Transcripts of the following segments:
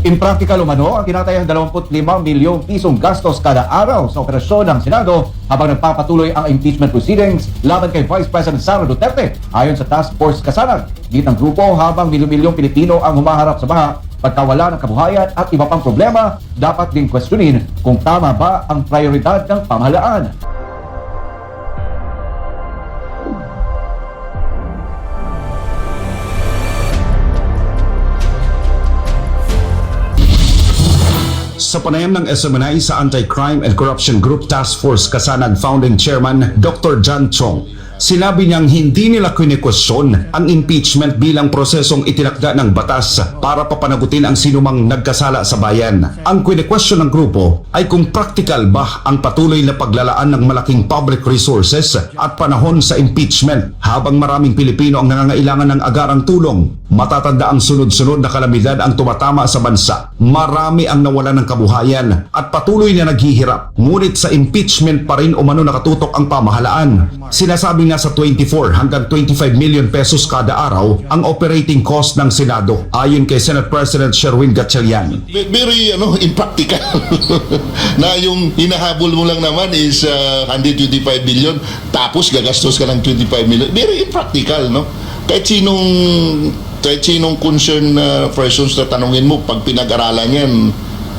Impractical umano ang tinatayang 25 milyong pisong gastos kada araw sa operasyon ng Senado habang nagpapatuloy ang impeachment proceedings laban kay Vice President Sara Duterte ayon sa Task Force Kasanag. Git ng grupo habang milyon-milyong Pilipino ang humaharap sa baha, pagkawala ng kabuhayan at iba pang problema, dapat din questionin kung tama ba ang prioridad ng pamahalaan. Sa panayam ng SMNI sa Anti-Crime and Corruption Group Task Force Kasanag Founding Chairman Dr. John Chong, sinabi niyang hindi nila kinikwestiyon ang impeachment bilang prosesong itinakda ng batas para papanagutin ang sinumang nagkasala sa bayan. Ang kinikwestiyon ng grupo ay kung practical ba ang patuloy na paglalaan ng malaking public resources at panahon sa impeachment habang maraming Pilipino ang nangangailangan ng agarang tulong. Matatanda ang sunod-sunod na kalamidad ang tumatama sa bansa. Marami ang nawalan ng kabuhayan at patuloy na naghihirap. Ngunit sa impeachment pa rin umano nakatutok ang pamahalaan. Sinasabi nga sa 24 hanggang 25 million pesos kada araw ang operating cost ng Senado ayon kay Senate President Sherwin Gatchalian. Very impractical na yung hinahabol mo lang naman is 125 billion tapos gagastos ka ng 25 million. Very impractical, no? Kahit sinong concerned persons na tanungin mo, pag pinag-aralan yan,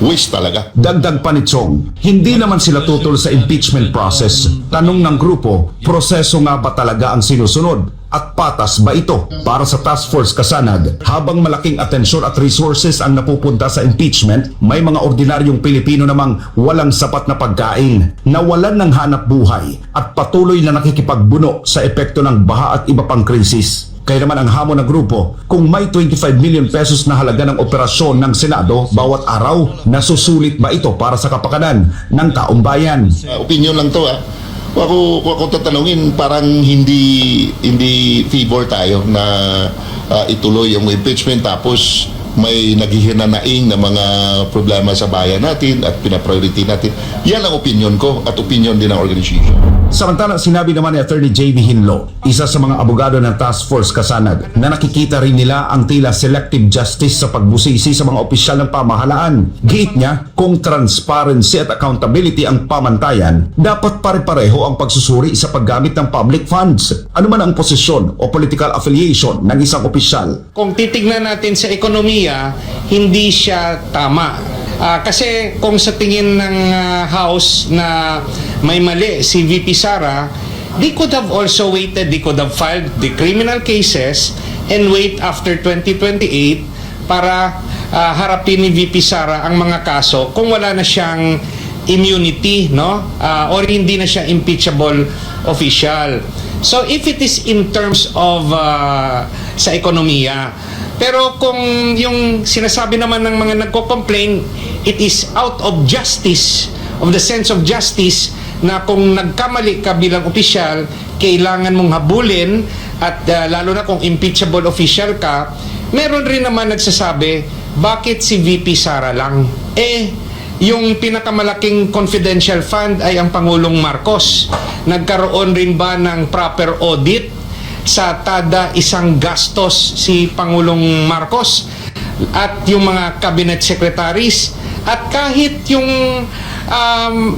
waste talaga. Dagdag pa ni Chong, hindi naman sila tutol sa impeachment process. Tanong ng grupo, proseso nga ba talaga ang sinusunod? At patas ba ito? Para sa Task Force Kasanag, habang malaking atensyon at resources ang napupunta sa impeachment, may mga ordinaryong Pilipino namang walang sapat na pagkain, nawalan ng hanap buhay, at patuloy na nakikipagbuno sa epekto ng baha at iba pang krisis. Kaya naman ang hamon ng grupo, kung may 25 million pesos na halaga ng operasyon ng Senado bawat araw, nasusulit ba ito para sa kapakanan ng taong bayan? Opinion lang to Ako tatanungin, parang hindi favor tayo na ituloy yung impeachment tapos may naghihinanaing na mga problema sa bayan natin at pinapriority natin. Yan ang opinion ko at opinion din ng organization. Samantala, sinabi naman ni Attorney J.B. Hinlo, isa sa mga abogado ng Task Force Kasanag, na nakikita rin nila ang tila selective justice sa pagbusisi sa mga opisyal ng pamahalaan. Giit niya, kung transparency at accountability ang pamantayan, dapat pare-pareho ang pagsusuri sa paggamit ng public funds. Ano man ang posisyon o political affiliation ng isang opisyal. Kung titignan natin sa ekonomiya, hindi siya tama. Kasi kung sa tingin ng House na may mali si VP Sara, they could have also waited, they could have filed the criminal cases and wait after 2028 para harapin ni VP Sara ang mga kaso kung wala na siyang immunity, no? Or hindi na siya impeachable official. So if it is in terms of sa ekonomiya, pero kung yung sinasabi naman ng mga nagko-complain, it is out of justice, of the sense of justice, na kung nagkamali ka bilang opisyal, kailangan mong habulin at lalo na kung impeachable official ka, meron rin naman nagsasabi, bakit si VP Sara lang? Yung pinakamalaking confidential fund ay ang Pangulong Marcos. Nagkaroon rin ba ng proper audit sa tada isang gastos si Pangulong Marcos at yung mga cabinet secretaries at kahit yung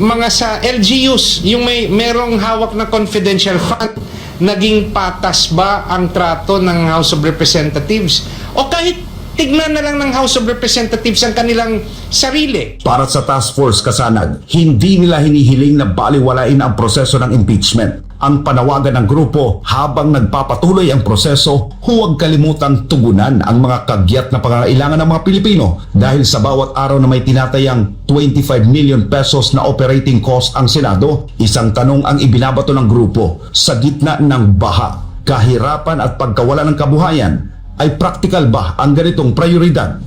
mga sa LGUs, yung merong hawak na confidential fund, naging patas ba ang trato ng House of Representatives? O kahit tignan na lang ng House of Representatives ang kanilang sarili. Para sa Task Force Kasanag, hindi nila hinihiling na baliwalain ang proseso ng impeachment. Ang panawagan ng grupo, habang nagpapatuloy ang proseso, huwag kalimutang tugunan ang mga kagyat na pangangailangan ng mga Pilipino dahil sa bawat araw na may tinatayang 25 million pesos na operating cost ang Senado. Isang tanong ang ibinabato ng grupo, sa gitna ng baha, kahirapan at pagkawala ng kabuhayan, ay practical ba ang ganitong prioridad?